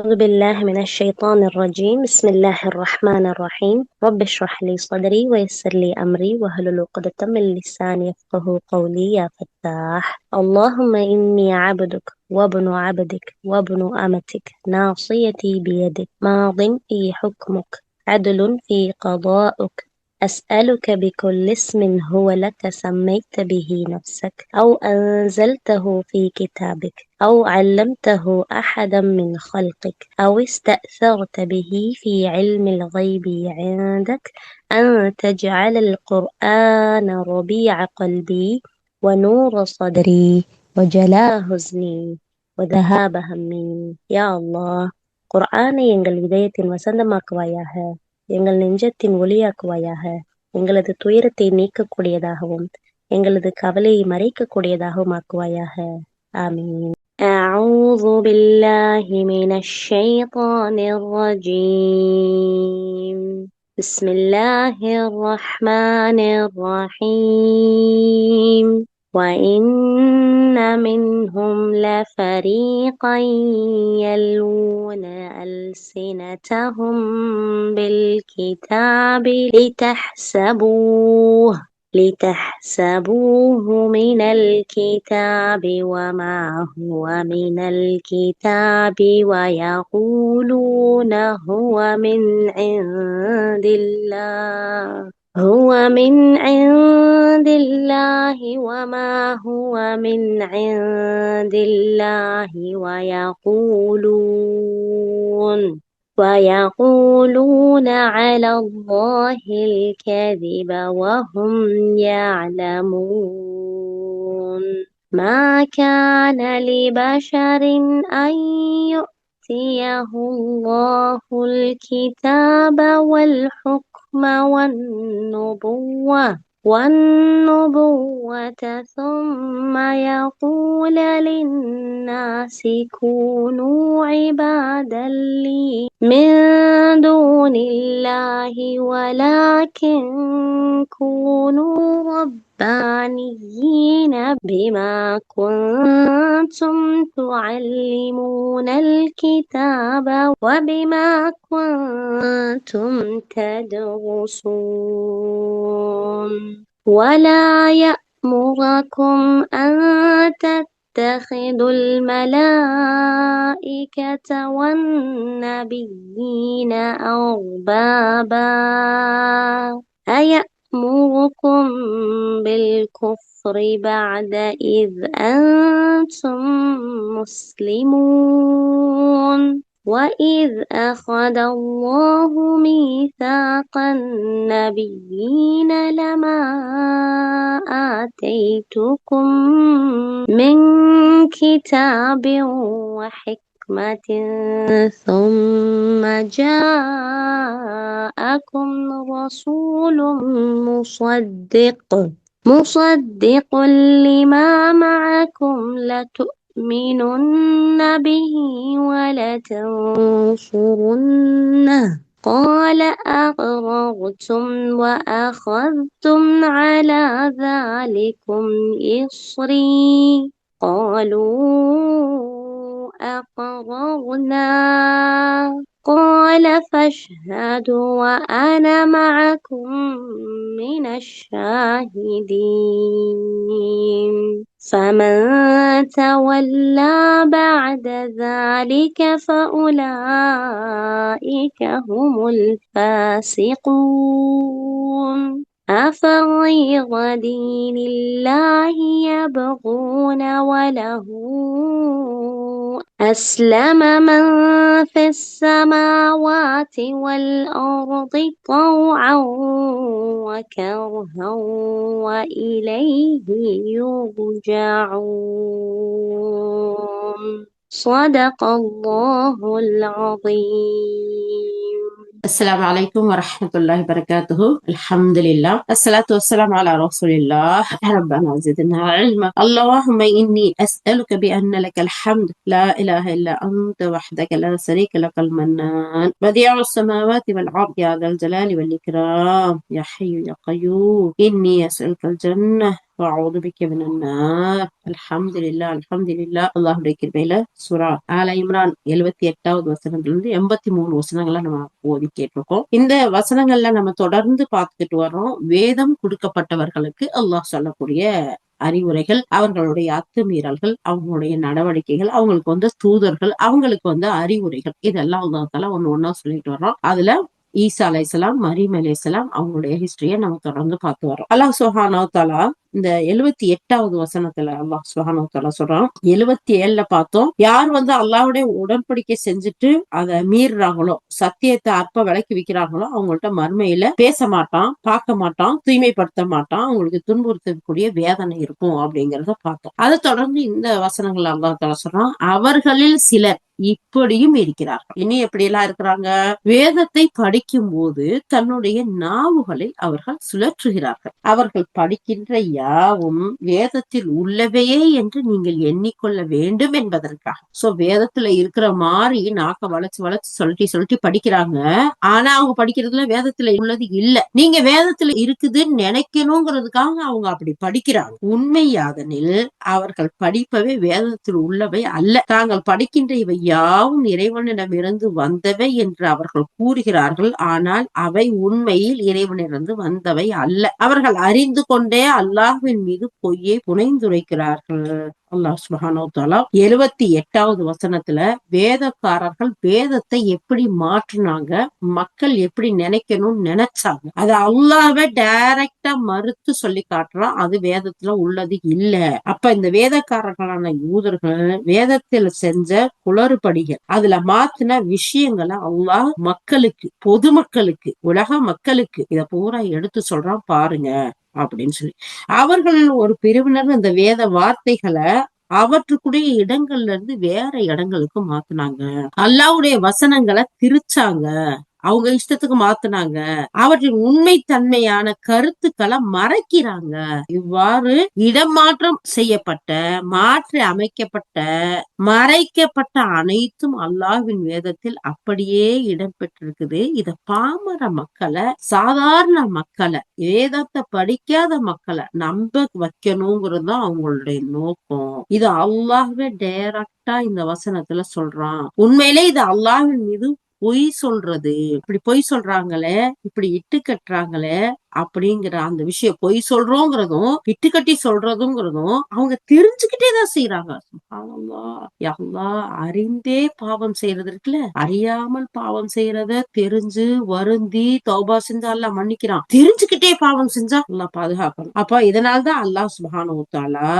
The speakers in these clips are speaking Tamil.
أعوذ بالله من الشيطان الرجيم. بسم الله الرحمن الرحيم. رب اشرح لي صدري ويسر لي أمري واحلل عقدة من لساني يفقهوا قولي يا فتاح. اللهم إني عبدك وابن عبدك وابن أمتك ناصيتي بيدك ماض في حكمك عدل في قضاؤك أسألك بكل اسم هو لك سميت به نفسك أو أنزلته في كتابك أو علمته أحدا من خلقك أو استأثرت به في علم الغيب عندك أن تجعل القرآن ربيع قلبي ونور صدري وجلاء حزني وذهاب همي. يا الله, குர்ஆனை எங்கள் இதயத்தின் வசந்தமாக்குவாயாக, எங்கள் நெஞ்சத்தின் ஒளியாக்குவாயாக, எங்களது துயரத்தை நீக்கக்கூடியதாகவும் எங்களது கவலையை மறைக்கக்கூடியதாகவும் ஆக்குவாயாக. ஆமீன். أعوذ بالله من الشيطان الرجيم. بسم الله الرحمن الرحيم. وإن منهم لفريقا يلوون ألسنتهم بالكتاب لتحسبوه من الكتاب وما هو من الكتاب ويقولون هو من عند الله وما هو من عند الله ويقولون على الله الكذب وهم يعلمون. ما كان لبشر أن يؤتيه الله الكتاب والحكم والنبوة ثم يقول للناس كونوا عبادا لي من دون الله ولكن كونوا ربانيين بما كنتم تعلمون الكتاب وبما كنتم تدرسون. ولا يأمركم أن تتخذوا الملائكة والنبيين أربابا أيأمركم بالكفر بعد إذ أنتم مسلمون. وإذ أخذ الله ميثاق النبيين لما آتيتكم من كتاب وحكمة ثم جاءكم رسول مصدق لما معكم لتؤمنن به ولتنصرنه قال أقررتم وأخذتم على ذلكم إصري قالوا أقررنا قال فاشهدوا وأنا معكم من الشاهدين. فمن تولى بعد ذلك فأولئك هم الفاسقون. أفغير دين الله يبغون وله أسلم من في السماوات والأرض طوعا وكرها وإليه يرجعون. صدق الله العظيم. السلام عليكم ورحمة الله وبركاته. الحمد لله الصلاة والسلام على رسول الله. ربنا زدنا علما. اللهم إني أسألك بأن لك الحمد لا إله إلا أنت وحدك لا شريك لك المنان بديع السماوات والأرض يا ذا الجلال والإكرام يا حي يا قيوم. إني أسألك الجنة வஅஊது பிக்க மினன் நார். அல்ஹம்துலில்லாஹ் அல்ஹம்துலில்லாஹ். அல்லாஹ்வுடைய கிருபையில சூரா ஆல இம்ரான் 78வது வசனத்துல இருந்து 83 வசனங்களை நம்ம ஓதி கேட்டிருக்கோம். இந்த வசனங்கள்ல நம்ம தொடர்ந்து பார்த்துட்டு வர்றோம். வேதம் கொடுக்கப்பட்டவர்களுக்கு அல்லாஹ் சொல்லக்கூடிய அறிவுரைகள், அவர்களுடைய அத்துமீறல்கள், அவங்களுடைய நடவடிக்கைகள், அவங்களுக்கு தூதர்கள், அவங்களுக்கு அறிவுரைகள், இதெல்லாம் அல்லாஹ் ஒண்ணு ஒண்ணா சொல்லிட்டு வர்றோம். அதுல ஈசா அலைஹிஸ்ஸலாம், மரியம் அலைஹிஸ்ஸலாம் அவங்களுடைய ஹிஸ்டரிய நம்ம தொடர்ந்து பார்த்து வரோம். அல்லாஹ் சுப்ஹானஹு வ தஆலா இந்த 78வது வசனத்துல அல்லாஹ் சுப்ஹானஹு வ தஆலா சொல்றான். 77ல பார்த்தோம், யார் அல்லாஹ்வுடைய உடன்படிக்கை செஞ்சுட்டு அதை மீறுறாங்களோ, சத்தியத்தை அற்ப விலைக்கு விக்கிறாங்களோ, அவங்கள்ட்ட மறுமையில பேச மாட்டான், பார்க்க மாட்டான், தூய்மைப்படுத்த மாட்டான், அவங்களுக்கு துன்புறுத்தக்கூடிய வேதனை இருக்கும் அப்படிங்கறத பார்த்தோம். அதை தொடர்ந்து இந்த வசனங்கள் அல்லாஹ் தஆலா சொல்றான், அவர்களில் சிலர் இப்படியும் இருக்கிறார்கள். இனி எப்படி எல்லாம் இருக்கிறாங்க? வேதத்தை படிக்கும் போது தன்னுடைய நாவுகளை அவர்கள் சுழற்றுகிறார்கள். அவர்கள் படிக்கின்ற யாவும் வேதத்தில் உள்ளவையே என்று நீங்கள் எண்ணிக்கொள்ள வேண்டும் என்பதற்காக. சோ வேதத்துல இருக்கிற மாதிரி நாக்க வளைச்சு வளைச்சு சொல்லிட்டு படிக்கிறாங்க. ஆனா அவங்க படிக்கிறதுல வேதத்துல உள்ளது இல்ல. நீங்க வேதத்துல இருக்குதுன்னு நினைக்கணுங்கிறதுக்காக அவங்க அப்படி படிக்கிறாங்க. உண்மையாதனில் அவர்கள் படிப்பவை வேதத்தில் உள்ளவை அல்ல. தாங்கள் படிக்கின்ற இவை யாவும் இறைவனிடமிருந்து வந்தவை என்று அவர்கள் கூறுகிறார்கள். ஆனால் அவை உண்மையில் இறைவனிடமிருந்து வந்தவை அல்ல. அவர்கள் அறிந்து கொண்டே அல்லாஹ்வின் மீது பொய்யை புனைந்துரைக்கிறார்கள். அல்லாஹ் சுப்ஹானஹு வ தஆலா 78வது வசனத்துல வேதக்காரர்கள் வேதத்தை எப்படி மாற்றினாங்க, மக்கள் எப்படி நினைக்கணும்னு நினைச்சாங்க, அது அல்லாஹ்வே டைரக்டா மறுத்து சொல்லி காட்டுறான். அது வேதத்துல உள்ளது இல்ல. அப்ப இந்த வேதக்காரர்களான யூதர்கள் வேதத்துல செஞ்ச குளறுபடிகள், அதுல மாத்தின விஷயங்களை அல்லாஹ் மக்களுக்கு, பொதுமக்களுக்கு, உலக மக்களுக்கு இத பூரா எடுத்து சொல்றான் பாருங்க அப்படின்னு சொல்லி. அவர்கள் ஒரு பிரிவினர் இந்த வேத வார்த்தைகளை அவற்றுக்குடைய இடங்கள்ல இருந்து வேற இடங்களுக்கு மாத்துனாங்க. அல்லாஹ்வுடைய வசனங்களை திரிச்சாங்க, அவங்க இஷ்டத்துக்கு மாத்துனாங்க. அவற்றின் உண்மைத்தன்மையான கருத்துக்களை மறைக்கிறாங்க. இவ்வாறு இடமாற்றம் செய்யப்பட்ட, மாற்றி அமைக்கப்பட்ட, மறைக்கப்பட்ட அனைத்தும் அல்லாஹ்வின் வேதத்தில் அப்படியே இடம்பெற்றிருக்குது. இத பாமர மக்களை, சாதாரண மக்களை, வேதத்தை படிக்காத மக்களை நம்ப வைக்கணுங்கிறது தான் அவங்களுடைய நோக்கம். இது அல்லாஹ்வே டைரக்டா இந்த வசனத்துல சொல்றான். உண்மையிலே இது அல்லாஹ்வின் மீது பொய் சொல்றது. இப்படி பொய் சொல்றாங்களே, இப்படி இட்டு கட்டுறாங்களே அப்படிங்கிற அந்த விஷயம், பொய் சொல்றோங்கிறதும் இட்டு கட்டி சொல்றதுங்கிறதும் அவங்க தெரிஞ்சுக்கிட்டே தான் செய்யறாங்க. அறிந்தே பாவம் செய்யறது இருக்குல்ல, அறியாமல் பாவம் செய்யறத தெரிஞ்சு வருந்தி தௌபா செஞ்சா அல்லாஹ் மன்னிக்கிறான். தெரிஞ்சுக்கிட்டே பாவம் செஞ்சா அல்லாஹ் பாதுகாக்கணும். அப்ப இதனால்தான் அல்லாஹ் சுப்ஹானஹு வ தஆலா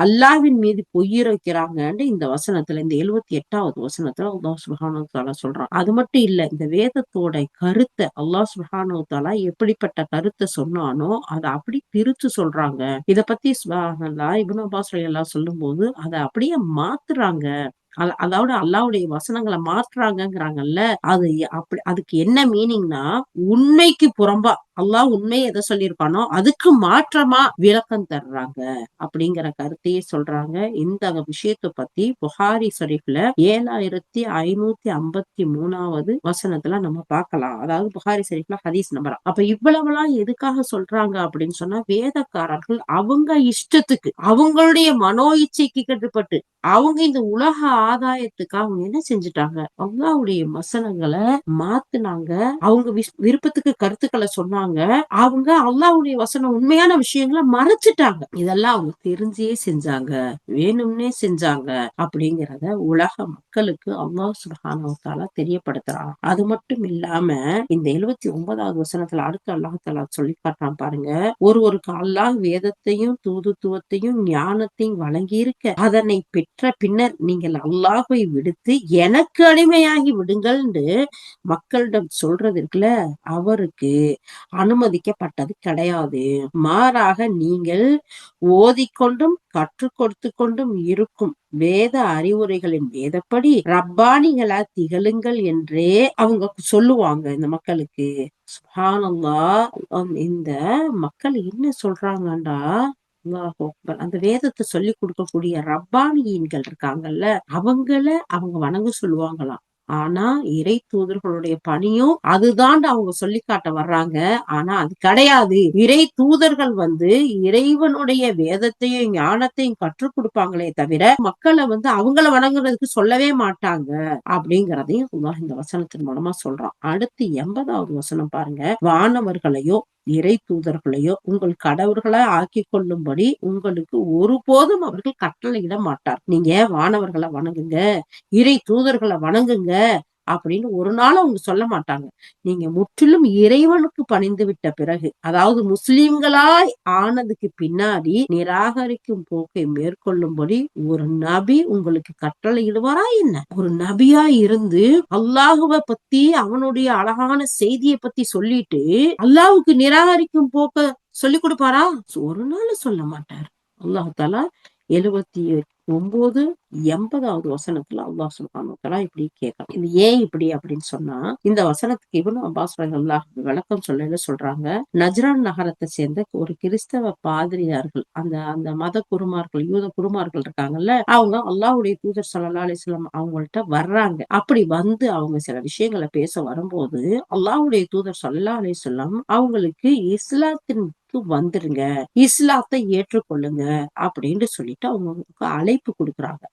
அல்லாஹ்வின் மீது பொய்யுரைக்கிறாங்கன்னு இந்த வசனத்துல, இந்த 78வது வசனத்துல அல்லாஹ் சுப்ஹானஹு வ தஆலா சொல்றான். அது மட்டும் இல்ல, இந்த வேதத்தோட கருத்தை அல்லாஹ் சுப்ஹானஹு வ தஆலா எப்படிப்பட்ட கருத்தை சொன்னானோ அதை அப்படி பிரிச்சு சொல்றாங்க. இத பத்தி சுப்ஹானல்லாஹ் இப்னு அப்பாஸ் ரலியல்லாஹு சொல்லும் போது அதை அப்படியே மாத்துறாங்க. அதாவது அல்லாஹ்வுடைய வசனங்களை மாற்றுறாங்கங்கிறாங்கல்ல, அது அப்படி அதுக்கு என்ன மீனிங்னா, உண்மைக்கு புறம்பா அல்லாஹ் உண்மையை எதை சொல்லியிருக்கானோ அதுக்கு மாற்றமா விளக்கம் தர்றாங்க அப்படிங்கிற கருத்தையே சொல்றாங்க. இந்த விஷயத்தை பத்தி புகாரி ஷரீஃப்ல 7553வது வசனத்துல நம்ம பார்க்கலாம். அதாவது புகாரி ஷரீஃப்ல ஹதீஸ் நம்பர். அப்ப இவ்வளவுலாம் எதுக்காக சொல்றாங்க அப்படின்னு சொன்னா, வேதக்காரர்கள் அவங்க இஷ்டத்துக்கு, அவங்களுடைய மனோ இச்சைக்கு கட்டுப்பட்டு, அவங்க இந்த உலக ஆதாயத்துக்கு அவங்க என்ன செஞ்சுட்டாங்க, அல்லாஹ்வுடைய வசனங்களை மாத்துனாங்க. அவங்க விருப்பத்துக்கு கருத்துக்களை சொன்னாங்க. அவங்க அல்லாஹ்வுடைய வசனம் உண்மையான விஷயங்களை மறைச்சிட்டாங்க. இதெல்லாம் அவங்க தெரிஞ்சே செஞ்சாங்க, வேணும்னே செஞ்சாங்க அப்படிங்கிறத உலக மக்களுக்கு அல்லாஹ் சுப்ஹானஹு வ தஆலா தெரியப்படுத்துறான். அது மட்டும் இல்லாம இந்த 79வது வசனத்துல அடுத்து அல்லாஹ் தஆலா சொல்லி காட்டுறான் பாருங்க. ஒருவருக்கு அல்லாஹ் வேதத்தையும் தூதுத்துவத்தையும் ஞானத்தையும் வழங்கி இருக்க, அதனை பெற்ற பின்னர் நீங்கள் அல்லாஹ்வை விடுத்து எனக்கு அடிமையாகி விடுங்கள் மக்களிடம் சொல்றது இருக்குல்ல, அவருக்கு அனுமதிக்கப்பட்டது கிடையாது. மாறாக நீங்கள் ஓதிக்கொண்டும் கற்றுக் கொடுத்து கொண்டும் இருக்கும் வேத அறிவுரைகளின் வேதப்படி ரப்பானிகளா திகழுங்கள் என்றே அவங்க சொல்லுவாங்க இந்த மக்களுக்கு. சுப்ஹானல்லாஹ். இந்த மக்கள் என்ன சொல்றாங்கடா, அந்த வேதத்தை சொல்லி கொடுக்கக்கூடிய ரப்பானியன்கள் இருக்காங்கல்ல, அவங்க வணங்க சொல்லுவாங்களாம். ஆனா இறை தூதர்களுடைய பணியும் அதுதான் அவங்க சொல்லி காட்ட வர்றாங்க. ஆனா அது கிடையாது. இறை தூதர்கள் இறைவனுடைய வேதத்தையும் ஞானத்தையும் கற்றுக் கொடுப்பாங்களே தவிர மக்களை அவங்கள வணங்குறதுக்கு சொல்லவே மாட்டாங்க அப்படிங்கறதையும் இந்த வசனத்தின் மூலமா சொல்றான். அடுத்து 80வது வசனம் பாருங்க. வானவர்களையோ இறை தூதர்களையோ உங்கள் கடவுள்களை ஆக்கி கொள்ளும்படி உங்களுக்கு ஒருபோதும் அவர்கள் கட்டளையிட மாட்டார். நீங்க வானவர்களை வணங்குங்க, இறை தூதர்களை வணங்குங்க அப்படின்னு ஒரு நாள் அவங்க சொல்ல மாட்டாங்க. நீங்க முற்றிலும் இறைவனுக்கு பணிந்து விட்ட பிறகு, அதாவது முஸ்லிம்களாய் ஆனதுக்கு பின்னாடி நிராகரிக்கும் போக்கை மேற்கொள்ளும்படி ஒரு நபி உங்களுக்கு கட்டளையிடுவாரா என்ன? ஒரு நபியா இருந்து அல்லாஹுவை பத்தி அவனுடைய அழகான செய்தியை பத்தி சொல்லிட்டு அல்லாஹுக்கு நிராகரிக்கும் போக்க சொல்லி கொடுப்பாரா? ஒரு நாள் சொல்ல மாட்டார். அல்லாஹ் தாலா 79 80வது வசனத்துல அல்லாஹ் சுப்ஹானஹு வ தஆலா இப்படி கேட்கலாம். இது ஏன் இப்படி அப்படின்னு சொன்னா, இந்த வசனத்துக்கு இப்னு அப்பாஸ் ரலியல்லாஹு விளக்கம் சொல்றாங்க. நஜ்ரான் நகரத்தை சேர்ந்த ஒரு கிறிஸ்தவ பாதிரியார்கள், அந்த மத குருமார்கள், யூத குருமார்கள் இருக்காங்கல்ல, அவங்க அல்லாஹ்வுடைய தூதர் ஸல்லல்லாஹு அலைஹி வஸல்லம் அவங்கள்ட்ட வர்றாங்க. அப்படி அவங்க சில விஷயங்களை பேச வரும்போது அல்லாஹ்வுடைய தூதர் ஸல்லல்லாஹு அலைஹி வஸல்லம் அவங்களுக்கு இஸ்லாத்தின் வந்துருங்க, இஸ்லாத்தை ஏற்றுக்கொள்ளுங்க அப்படின்னு சொல்லிட்டு அவங்களுக்கு அழைப்பு கொடுக்குறாங்க.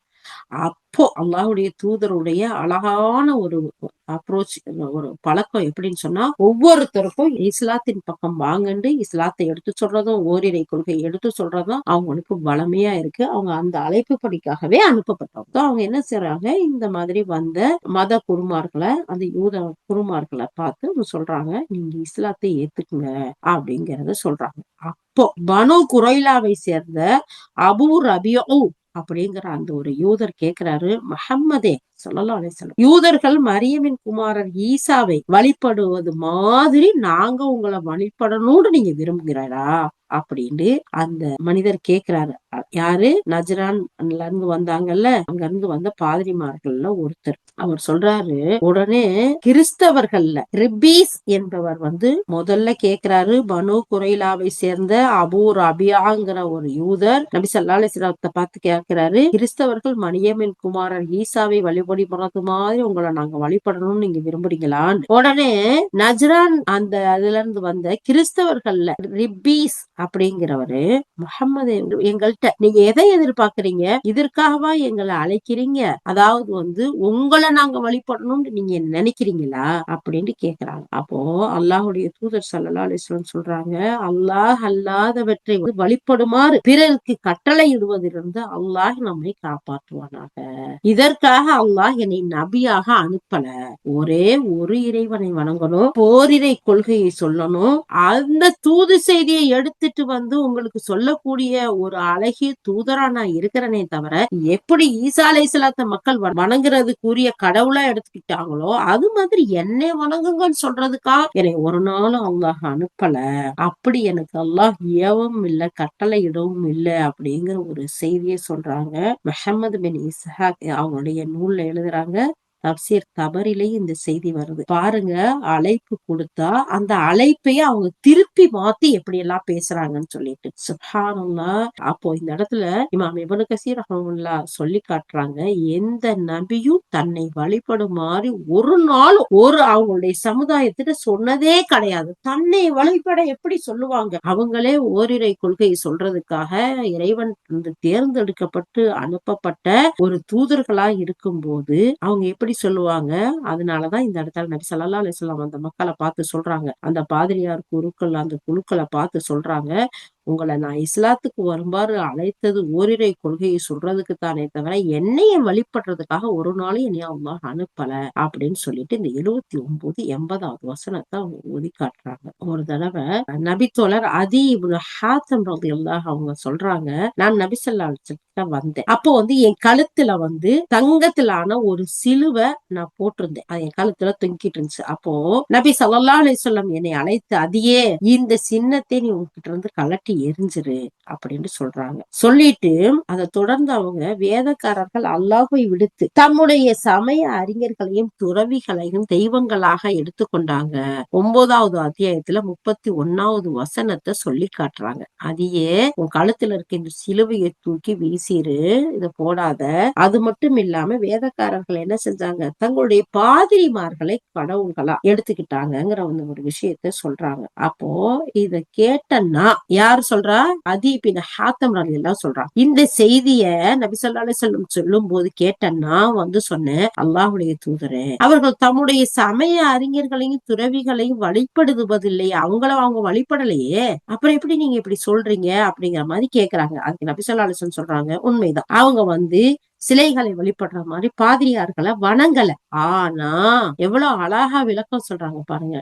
அப்போ அல்லாஹ்வுடைய தூதருடைய அழகான ஒரு அப்ரோச், ஒரு பழக்கம் எப்படின்னு சொன்னா, ஒவ்வொருத்தருக்கும் இஸ்லாத்தின் பக்கம் வாங்கண்டு இஸ்லாத்தை எடுத்து சொல்றதும், ஓரிரை கொள்கை எடுத்து சொல்றதும் அவங்களுக்கு வளமையா இருக்கு. அவங்க அந்த அழைப்பு படிக்காகவே அனுப்பப்பட்டவங்க. அவங்க என்ன செய்யறாங்க, இந்த மாதிரி வந்த மத குருமார்களை, அந்த யூத குருமார்களை பார்த்து சொல்றாங்க, நீங்க இஸ்லாத்தை ஏத்துக்குங்க அப்படிங்கறத சொல்றாங்க. அப்போ பனு குரைலாவை சேர்ந்த அபூ ரபியூ அப்படிங்கிற அந்த ஒரு யூதர் கேக்குறாரு, முஹம்மதே ஸல்லல்லாஹு அலைஹி வஸல்லம், யூதர்கள் மரியமின் குமாரர் ஈசாவை வழிபடுவது மாதிரி நாங்க உங்களை வழிபடணும்னு நீங்க விரும்புகிறீரா அப்படின்னு அந்த மனிதர் கேக்குறாரு. யாரு? நஜ்ரான்ல இருந்து வந்தாங்கல்ல, அங்க இருந்து வந்த பாதிரிமார்கள்ல ஒருத்தர். அவர் சொல்றாரு, உடனே கிறிஸ்தவர்கள்ல ரிப்பீஸ் என்பவர் முதல்ல கேக்குறாரு. பனு குரைலாவை சேர்ந்த அபூ ரபியாங்கிற ஒரு யூதர் நபி ஸல்லல்லாஹு அலைஹி வஸல்லத்தை பார்த்து கேக்குறாரு, கிறிஸ்தவர்கள் மரியமின் குமாரர் ஈசாவை வழிபடுறது மாதிரி உங்களை நாங்க வழிபடணும்னு நீங்க விரும்புறீங்களான்னு. உடனே நஜ்ரான் அந்த அதுல இருந்து வந்த கிறிஸ்தவர்கள்ல ரிப்பீஸ் அப்படிங்கிறவரு, முஹம்மது, எங்கள்கிட்ட நீங்க எதை எதிர்பார்க்கறீங்க? இதற்காகவா எங்களை அழைக்கிறீங்க? அதாவது உங்களை நாங்க வழிபடணும்னு நீங்க நினைக்கிறீங்களா அப்படின்னு கேக்குறாங்க. அப்போ அல்லாஹ்வுடைய தூதர் ஸல்லல்லாஹு அலைஹி வஸல்லம் சொல்றாங்க, அல்லாஹ் அல்லாதவற்றை வழிபடுமாறு பிறருக்கு கட்டளை இடுவதிலிருந்து அல்லாஹ் நம்மை காப்பாற்றுவானாக. இதற்காக அல்லாஹ் என்னை நபியாக அனுப்பல. ஒரே ஒரு இறைவனை வணங்கணும், போரிரை கொள்கையை சொல்லணும், அந்த தூது செய்தியை எடுத்துட்டு உங்களுக்கு சொல்லக்கூடிய ஒரு அழகிய தூதரா நான் இருக்கிறேனே தவிர, எப்படி ஈசா அலைஹிஸ்ஸலாத்தை மக்கள் வணங்குறதுக்குரிய கடவுளா எடுத்துக்கிட்டாங்களோ அது மாதிரி என்னை வணங்குங்கன்னு சொல்றதுக்கா என்னை ஒரு நாளும் அல்லாஹ் அனுப்பல. அப்படி எனக்கு அல்லாஹ் ஏவவும் இல்லை, கட்டளை இடவும் இல்லை அப்படிங்கிற ஒரு செய்தியை சொல்றாங்க. முஹம்மது பின் இஸ்ஹாக் அவங்களுடைய நூல்ல எழுதுறாங்க. தப்சீர் தபரிலே இந்த செய்தி வருது. பாருங்க, அழைப்பு கொடுத்தா அந்த அழைப்பையே அவங்க திருப்பி மாத்தி எப்படி எல்லாம் பேசுறாங்கன்னு சொல்லிட்டு. சுப்ஹானல்லாஹ். அப்போ இந்த இடத்துல இமாம் இப்னு கஸீர் ரஹ்மத்துல்லாஹ் சொல்லி காட்டுறாங்க, எந்த நபியும் தன்னை வழிபடுமாறு ஒரு நாளும் அவங்களுடைய சமுதாயத்திட்ட சொன்னதே கிடையாது. தன்னை வழிபட எப்படி சொல்லுவாங்க? அவங்களே ஓரிரை கொள்கையை சொல்றதுக்காக இறைவன் தேர்ந்தெடுக்கப்பட்டு அனுப்பப்பட்ட ஒரு தூதர்களா இருக்கும் போது அவங்க எப்படி சொல்லுவாங்க? அதனாலதான் இந்த இடத்துல நபி ஸல்லல்லாஹு அலைஹி வஸல்லம் அந்த மக்களை பார்த்து சொல்றாங்க, அந்த பாதிரியார் குருக்கள் அந்த குழுக்களை பார்த்து சொல்றாங்க, உங்களை நான் இஸ்லாத்துக்கு வருமாறு அழைத்தது ஓரிரை கொள்கையை சொல்றதுக்கு தானே தவிர என்னைய வழிபடுறதுக்காக ஒரு நாளும் என்னைய அல்லாஹ் அனுப்பல அப்படின்னு சொல்லிட்டு இந்த 79 80வது வசனத்தை அவங்க ஒதி காட்டுறாங்க. ஒரு தடவை நபித்தோழர் அதி இப்னு ஹாத்தம் ரலியல்லாஹு அவங்க சொல்றாங்க, நான் நபி ஸல்லல்லாஹு அலைஹி வஸல்லம் வந்தேன். அப்போ என் கழுத்துல தங்கத்திலான ஒரு சிலுவை நான் போட்டிருந்தேன். அது என் கழுத்துல தொங்கிட்டு இருந்துச்சு. அப்போ நபி ஸல்லல்லாஹு அலைஹி வஸல்லம் என்னை அழைத்து, அதியே இந்த சின்னத்தை நீ உன்கிட்ட இருந்து கலட்டி எரிஞ்சிரு அப்படின்னு சொல்றாங்க. சொல்லிட்டு அதை தொடர்ந்து அவங்க வேதக்காரர்கள் அல்லாஹ்வை விடுத்து தம்முடைய சமய அறிஞர்களையும் துறவிகளையும் தெய்வங்களாக எடுத்துக்கொண்டாங்க. 9வது அத்தியாயத்துல 31வது வசனத்தை சொல்லி காட்டுறாங்க. அதையே உன் கழுத்துல இருக்க இந்த சிலுவையை தூக்கி வீசிரு, இத போடாத. அது மட்டும் இல்லாம வேதக்காரர்கள் என்ன செஞ்சாங்க, தங்களுடைய பாதிரிமார்களை கடவுள்களா எடுத்துக்கிட்டாங்கிற ஒரு விஷயத்த சொல்றாங்க. அப்போ இத கேட்டன்னா யார் சொல்றா? அதி பின் ஹாத்தம் ரலியல்லாஹு சொல்றாங்க. இந்த செய்திய நபி ஸல்லல்லாஹு அலைஹி வஸல்லம் சொல்லும் போது கேட்டன்னா சொன்னேன், அல்லாஹ்வுடைய தூதரே, அவர்கள் தம்முடைய சமய அறிஞர்களையும் துறவிகளையும் வழிபடுவதில்லையே, அவங்க வழிபடலையே, அப்புறம் எப்படி நீங்க இப்படி சொல்றீங்க அப்படிங்கிற மாதிரி கேக்குறாங்க. அதுக்கு நபி ஸல்லல்லாஹு அலைஹி வஸல்லம் சொல்றாங்க, உண்மைதான், அவங்க சிலைகளை வழிபடுற மாதிரி பாதிரியார்களை வணங்கல. ஆனா எவ்வளவு அழகா விளக்கம் சொல்றாங்க பாருங்க.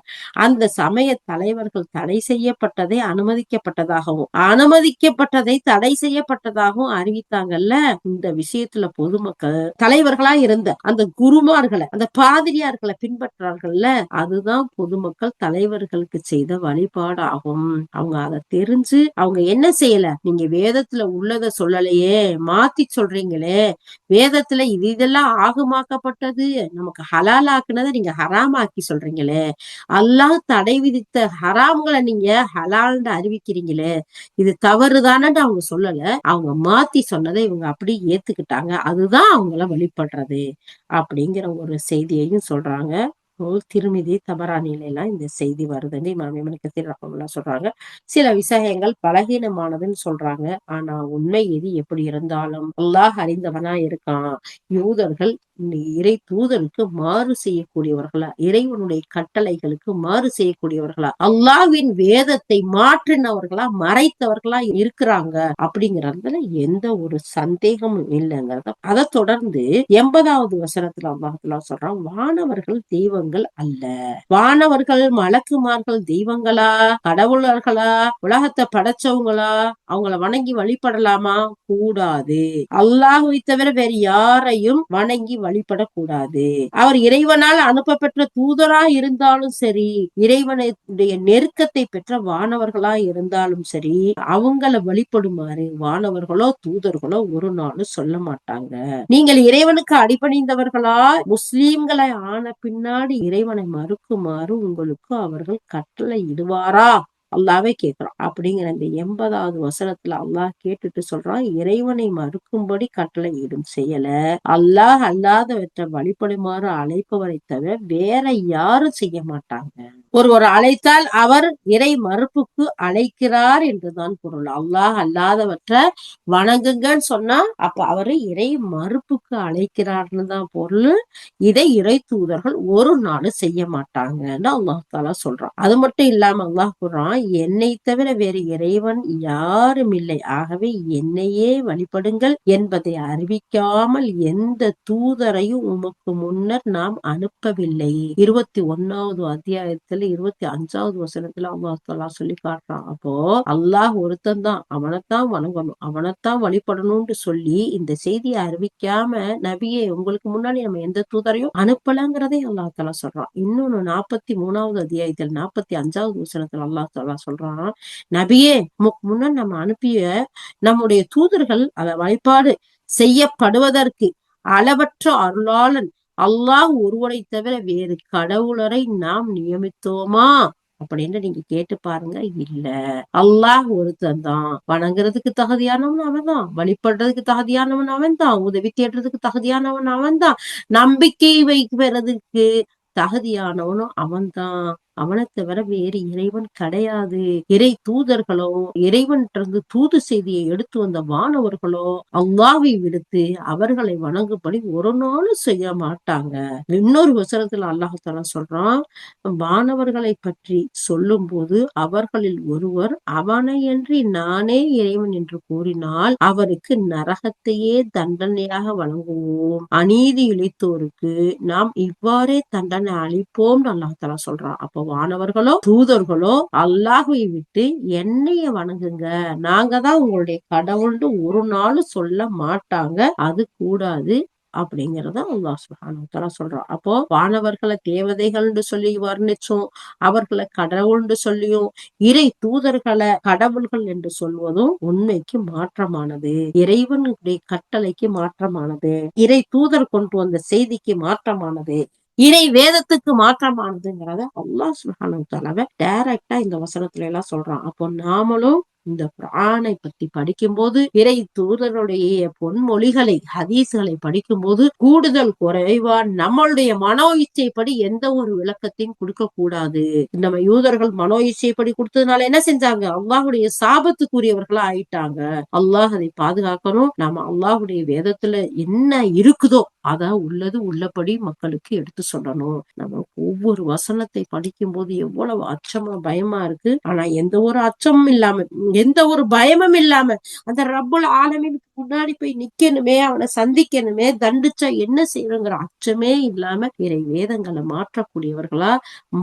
அந்த சமய தலைவர்கள் தடை செய்யப்பட்டதை அனுமதிக்கப்பட்டதாகவும் அனுமதிக்கப்பட்டதை தடை செய்யப்பட்டதாகவும் அறிவித்தாங்கல்ல. இந்த விஷயத்துல பொதுமக்கள் தலைவர்களா இருந்த அந்த குருமார்களை, அந்த பாதிரியார்களை பின்பற்றார்கள்ல, அதுதான் பொதுமக்கள் தலைவர்களுக்கு செய்த வழிபாடு ஆகும். அவங்க அதை தெரிஞ்சு அவங்க என்ன செய்யல, நீங்க வேதத்துல உள்ளத சொல்லலையே, மாத்தி சொல்றீங்களே, வேதத்துல இதெல்லாம் ஆகுமாக்கப்பட்டது, நமக்கு ஹலால் ஆக்குனதை நீங்க ஹராம் ஆக்கி சொல்றீங்களே, அல்லாஹ் தடை விதித்த ஹராம்களை நீங்க ஹலால்னு அறிவிக்கிறீங்களே, இது தவறுதானு அவங்க சொல்லல, அவங்க மாத்தி சொன்னதை இவங்க அப்படி ஏத்துக்கிட்டாங்க. அதுதான் அவங்கள வழிபடுறது அப்படிங்கிற ஒரு செய்தியையும் சொல்றாங்க. திருமிதி தபரானில எல்லாம் இந்த செய்தி வருதுன்னு இமாம் இப்னு கதீர் ரஹ்மத்துல்லாஹி சொல்றாங்க. சில விஷயங்கள் பலகீனமானதுன்னு சொல்றாங்க. ஆனா உண்மை எது எப்படி இருந்தாலும் அல்லாஹ் அறிந்தவனா இருக்கான். யூதர்கள் இறை தூதருக்கு மாறு செய்யக்கூடியவர்களா, இறைவனுடைய கட்டளைகளுக்கு மாறு செய்யக்கூடியவர்களா, அல்லாஹ்வின் வேதத்தை மாற்றினவர்களா, மறைத்தவர்களா இருக்கிறாங்க அப்படிங்கறதுல எந்த ஒரு சந்தேகமும் இல்லைங்கிறத. அதை தொடர்ந்து 80வது வசனத்துல அல்லாஹ் சொல்றான், வானவர்கள் தெய்வங்கள் அல்ல. வானவர்கள் மலக்குமார்கள் தெய்வங்களா, கடவுளர்களா, உலகத்தை படைச்சவங்களா, அவங்கள வணங்கி வழிபடலாமா? கூடாது. அல்லாஹ்வை தவிர வேறு யாரையும் வணங்கி வழிபடக்கூடாது. அவர் இறைவனால் அனுப்ப பெற்ற தூதரா இருந்தாலும் சரி, இறைவனுடைய நெருக்கத்தை பெற்ற வானவர்களா இருந்தாலும் சரி, அவங்கள வழிபடுமாறு வானவர்களோ தூதர்களோ ஒரு நாளும் சொல்ல மாட்டாங்க. நீங்கள் இறைவனுக்கு அடிபணிந்தவர்களா முஸ்லிம்களை ஆன பின்னாடி இறைவனை மறுக்குமாறு உங்களுக்கு அவர்கள் கட்டளை இடுவாரா? அல்லாவே கேட்கிறான். அப்படிங்கிற இந்த 80வது வசனத்துல அல்லாஹ் கேட்டுட்டு சொல்றான், இறைவனை மறுக்கும்படி கட்டளை இடும் செயல அல்லாஹ் அல்லாதவற்றை வழிபடுமாறு அழைப்பவரை தவிர வேற யாரும் செய்ய மாட்டாங்க. ஒருவர் அழைத்தால் அவர் இறை மறுப்புக்கு அழைக்கிறார் என்றுதான் பொருள். அல்லாஹ் அல்லாதவற்றை வணங்குங்கன்னு சொன்னா அப்ப அவரு இறை மறுப்புக்கு அழைக்கிறார்னு தான் பொருள். இதை இறை தூதர்கள் ஒரு நாள் செய்ய மாட்டாங்கன்னு அல்லாஹ் தாலா சொல்றான். அது மட்டும் இல்லாம அல்லாஹ் சொல்றான், என்னை தவிர வேறு இறைவன் யாரும் இல்லை, ஆகவே என்னையே வழிபடுங்கள் என்பதை அறிவிக்காமல் எந்த தூதரையும் உமக்கு முன்னர் நாம் அனுப்பவில்லை. 21வது அத்தியாயத்துல 25வது வசனத்துல அல்லாஹ் தாலா சொல்லி காட்டுறான். அப்போ அல்லாஹ் ஒருத்தன் தான், அவனைத்தான் வணங்கணும், அவனைத்தான் வழிபடணும்னு சொல்லி இந்த செய்தியை அறிவிக்காம நபியே உங்களுக்கு முன்னாடி நம்ம எந்த தூதரையும் அனுப்பலங்கிறதை அல்லாஹ் தாலா சொல்றான். இன்னொன்னு 43வது அத்தியாயத்தில் 45வது வசனத்துல அல்லாஹ் தாலா சொல்றான், நபியே முன்னாடி நம்ம அனுப்பிய நம்முடைய தூதர்கள் அத வழிபாடு செய்யப்படுவதற்கு அளவற்ற அருளாளன் அல்லாஹ் ஒருவனை தவிர வேறு கடவுளரை நாம் நியமித்தோமா அப்படின்னு நீங்க கேட்டு பாருங்க. இல்ல, அல்லாஹ் ஒருத்தன் தான், வணங்குறதுக்கு தகுதியானவன் அவன் தான், வழிபடுறதுக்கு தகுதியானவன் அவன் தான், உதவி தேடுறதுக்கு தகுதியானவன் அவன் தான், நம்பிக்கை வைக்கிறதுக்கு தகுதியானவனும் அவன் தான். அவனை தவிர வேறு இறைவன் கிடையாது. இறை தூதர்களோ இறைவன் தூது செய்தியை எடுத்து வந்த வானவர்களோ அல்லாஹ்வை விடுத்து அவர்களை வணங்கும்படி ஒரு நாளும் செய்ய மாட்டாங்க. இன்னொரு வசனத்துல அல்லாஹ் தஆலா சொல்றான், வானவர்களை பற்றி சொல்லும் போது அவர்களில் ஒருவர் அவனையன்றி நானே இறைவன் என்று கூறினால் அவருக்கு நரகத்தையே தண்டனையாக வழங்குவோம், அநீதி இழைத்தோருக்கு நாம் இவ்வாறே தண்டனை அளிப்போம் அல்லாஹ் தஆலா சொல்றான். அப்போ வானவர்களோ தூதர்களோ அல்லாஹ்வை விட்டு என்னைய வணங்குங்க, நாங்க தான் உங்களுடைய கடவுள்னு ஒரு நாள் சொல்ல மாட்டாங்க. அது கூடாது. அப்படிங்கறத அல்லாஹ் சுப்ஹானஹு வ தஆலா சொல்றான். அப்போ வானவர்களை தேவதைகள்னு சொல்லி வர்ணிச்சும், அவர்களை கடவுள்னு சொல்லியும், இறை தூதர்களை கடவுள்கள் என்று சொல்வதும் உண்மைக்கு மாற்றமானது, இறைவனுடைய கட்டளைக்கு மாற்றமானது, இறை தூதர் கொண்டு வந்த செய்திக்கு மாற்றமானது, இறை வேதத்துக்கு மாற்றமானதுங்கிறத அல்லாஹ் சுப்ஹானஹு வ தஆலா டைரக்டா இந்த வசனத்துல எல்லாம் சொல்றான். அப்போ நாமளும் இந்த குர்ஆனை பத்தி படிக்கும்போது, இறை தூதருடைய பொன்மொழிகளை ஹதீஸ்களை படிக்கும்போது கூடுதல் குறைவா நம்மளுடைய மனோ இச்சைப்படி எந்த ஒரு விளக்கத்தையும் கொடுக்க கூடாது. நம்ம யூதர்கள் மனோ இச்சைப்படி கொடுத்ததுனால என்ன செஞ்சாங்க? அல்லாஹ்வுடைய சாபத்துக்குரியவர்களா ஆயிட்டாங்க. அல்லாஹ் அதை பாதுகாக்கணும். நாம அல்லாஹ்வுடைய வேதத்துல என்ன இருக்குதோ அத உள்ளது உள்ளபடி மக்களுக்கு எடுத்து சொல்லணும். நம்ம ஒவ்வொரு வசனத்தை படிக்கும் போது எவ்வளவு அச்சமா பயமா இருக்கு. ஆனா எந்த ஒரு அச்சமும் இல்லாம, எந்த ஒரு பயமும் இல்லாம அந்த ரப்புல் ஆலமீனுக்கு முன்னாடி போய் நிக்கணுமே, அவனை சந்திக்கணுமே, தண்டிச்சா என்ன செய்யணுங்கிற அச்சமே இல்லாம இறை வேதங்களை மாற்றக்கூடியவர்களா,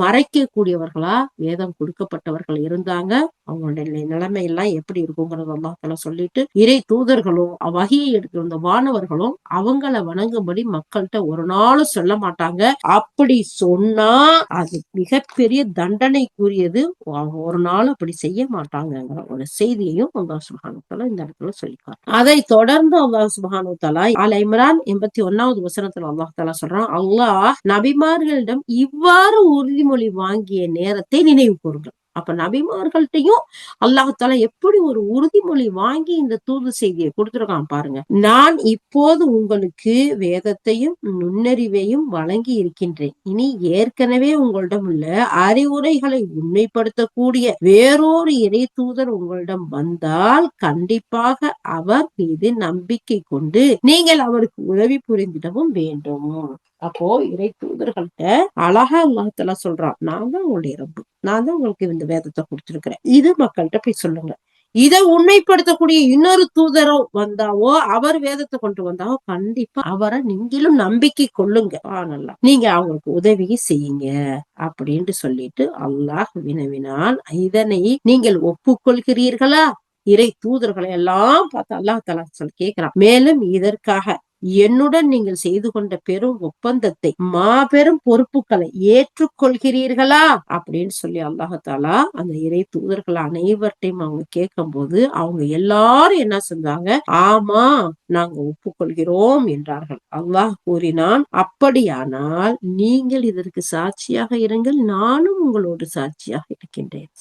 மறைக்க கூடியவர்களா வேதம் கொடுக்கப்பட்டவர்கள் இருந்தாங்க. அவங்களுடைய நிலைமை எல்லாம் எப்படி இருக்குங்கிறது அல்லாஹ் தஆலா சொல்லிட்டு, இறை தூதர்களும் வஹீயை எடுக்கிற இந்த வானவர்களும் அவங்கள வணங்கும்படி மக்கள்கிட்ட ஒரு நாளும் சொல்ல மாட்டாங்க. அப்படி சொன்னா அது மிகப்பெரிய தண்டனைக்குரியது. அவங்க ஒரு நாள் அப்படி செய்ய மாட்டாங்கங்கிற ஒரு செய்தியையும் அல்லாஹ் சுப்ஹானஹு வ தஆலா இந்த இடத்துல சொல்லிருக்கார். அதை தொடர்ந்து அல்லாஹ் சுப்ஹானஹு வ தஆலா ஆல இம்ரான் 81வது வசனத்துல அல்லாஹ் தஆலா சொல்றான், அல்லாஹ் நபிமார்களிடம் இவ்வாறு உறுதிமொழி வாங்கிய நேரத்தை நினைவு கூறுங்கள். அப்ப நபிமார்கள்ட்டையும் அல்லாஹ் தஆலா எப்படி ஒரு உறுதிமொழி வாங்கி இந்த தூது செய்தியை கொடுத்திருக்கான் பாருங்க. நான் இப்போது உங்களுக்கு வேதத்தையும் நுண்ணறிவையும் வழங்கி இருக்கின்றேன். இனி ஏற்கனவே உங்களிடம் உள்ள அறிவுரைகளை உண்மைப்படுத்தக்கூடிய வேறொரு இறை தூதர் உங்களிடம் வந்தால் கண்டிப்பாக அவர் மீது நம்பிக்கை கொண்டு நீங்கள் அவருக்கு உதவி புரிந்திடவும் வேண்டும். அப்போ இறை தூதர்கள்ட்ட அழகா அல்லாஹ் தஆலா சொல்றான், நான் தான் உங்களுடைய ரப்பு, நான் தான் உங்களுக்கு இந்த வேதத்தை கொடுத்திருக்கிறேன், இது மக்கள்கிட்ட போய் சொல்லுங்க. இதை உண்மைப்படுத்தக்கூடிய இன்னொரு தூதரோ வந்தாவோ, அவர் வேதத்தை கொண்டு வந்தாவோ கண்டிப்பா அவரை நீங்களும் நம்பிக்கை கொள்ளுங்க, நல்லா நீங்க அவங்களுக்கு உதவி செய்யுங்க அப்படின்னு சொல்லிட்டு அல்லாஹ் வினவினால், இதனை நீங்கள் ஒப்புக்கொள்கிறீர்களா? இறை தூதர்களை எல்லாம் பார்த்து அல்லாஹ் தஆலா கேட்கிறான். மேலும் இதற்காக என்னுடன் நீங்கள் செய்து கொண்ட பெரும் ஒப்பந்தத்தை, மாபெரும் பொறுப்புகளை ஏற்றுக்கொள்கிறீர்களா அப்படின்னு சொல்லி அல்லாஹ் தஆலா அந்த இறை தூதர்கள் அனைவர்ட்டையும் அவங்க கேட்கும் போது அவங்க எல்லாரும் என்ன செஞ்சாங்க? ஆமா, நாங்க ஒப்புக்கொள்கிறோம் என்றார்கள். அல்லாஹ் கூறினான், அப்படியானால் நீங்கள் இதற்கு சாட்சியாக இருங்கள், நானும் உங்களோடு சாட்சியாக இருக்கின்றேன்.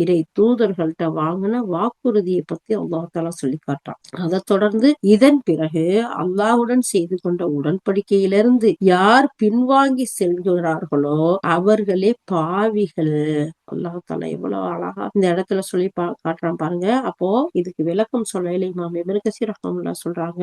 இறை தூதர்கள்ட்ட வாங்கின வாக்குறுதியை பத்தி அல்லாஹ் தஆலா சொல்லி காட்டான். அதை தொடர்ந்து இதன் பிறகு அல்லாஹ்வுடன் செய்து கொண்ட உடன்படிக்கையிலிருந்து யார் பின்வாங்கி செல்கிறார்களோ அவர்களே பாவிகள். அல்லாஹ் தஆலா எவ்வளவு அழகா இந்த இடத்துல சொல்லி காட்டுறான் பாருங்க. அப்போ இதுக்கு விளக்கம் சொல்லல இமாம் இப்னு கஸீர் ரஹ்மத்துல்லாஹி சொல்றாங்க,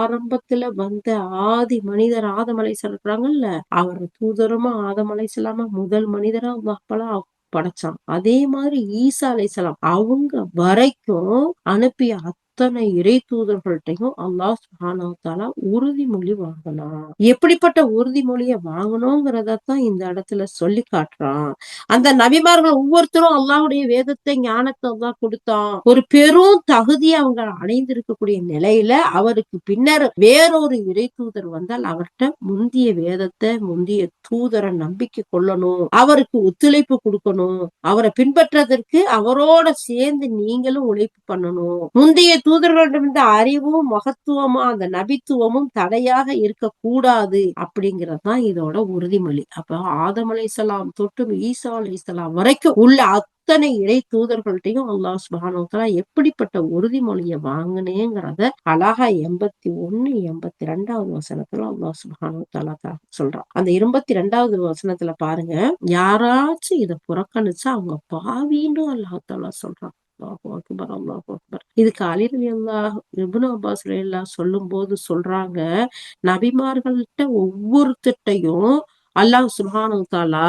ஆரம்பத்துல வந்த ஆதி மனிதர் ஆதம் அலைஹிஸ்ஸலாம் இருக்கிறாங்கல்ல, அவர் தூதருமா ஆதம் அலைஹிஸ்ஸலாம முதல் மனிதரா அல்லாஹ் படைச்சான். அதே மாதிரி ஈசா அலைஹிஸ்ஸலாம் அவங்க வரைக்கும் அனுப்பிய அத்தனை இறை தூதர்கள்ட்டையும் அல்லாஹ் சுப்ஹானஹு வ தஆலா உறுதிமொழி வாங்கலாம். எப்படிப்பட்ட உறுதிமொழியை வாங்கணுங்கிறதான் இந்த இடத்துல சொல்லி காட்டுறான். அந்த நபிமார்கள் ஒவ்வொருத்தரும் அல்லாஹ்வுடைய வேதத்தை ஞானத்தை அல்லாஹ் கொடுத்தான். ஒரு பெரும் தகுதியை அவங்க அடைந்திருக்கக்கூடிய நிலையில அவருக்கு பின்னர் வேறொரு இறை தூதர் வந்தால் அவர்கிட்ட முந்திய வேதத்தை முந்திய தூதரை நம்பிக்கை கொள்ளணும், அவருக்கு ஒத்துழைப்பு கொடுக்கணும், அவரை பின்பற்றதற்கு அவரோட சேர்ந்து நீங்களும் உழைப்பு பண்ணணும். முந்தைய தூதர்களிடமிருந்த அறிவும் மகத்துவமும் அந்த நபித்துவமும் தடையாக இருக்கக்கூடாது அப்படிங்கறதுதான் இதோட உறுதிமொழி. அப்ப ஆதம் அலைஹிஸ்ஸலாம் தொட்டு ஈசா அலைஹிஸ்ஸலாம் வரைக்கும் உள்ள அத்தனை இறை தூதர்கள்ட்டையும் அல்லாஹ் சுப்ஹானஹு வ தஆலா எப்படிப்பட்ட உறுதிமொழியை வாங்கினேங்கிறத அழகா 81, 82வது வசனத்துல அல்லாஹ் சுப்ஹானஹு வ தஆலா சொல்றான். அந்த 22வது வசனத்துல பாருங்க, யாராச்சும் இதை புறக்கணிச்சா அவங்க பாவின்னு அல்லாஹ் தஆலா சொல்றான். அல்லாஹு அக்பர், அல்லாஹு அக்பர். இதுக்கு அலி ரலியல்லாஹு இப்னு அப்பாஸ் ரலியல்லாஹு சொல்லும் போது சொல்றாங்க, நபிமார்கள்ட்ட ஒவ்வொருத்தட்டையும் அல்லாஹ் சுப்ஹானஹு வ தஆலா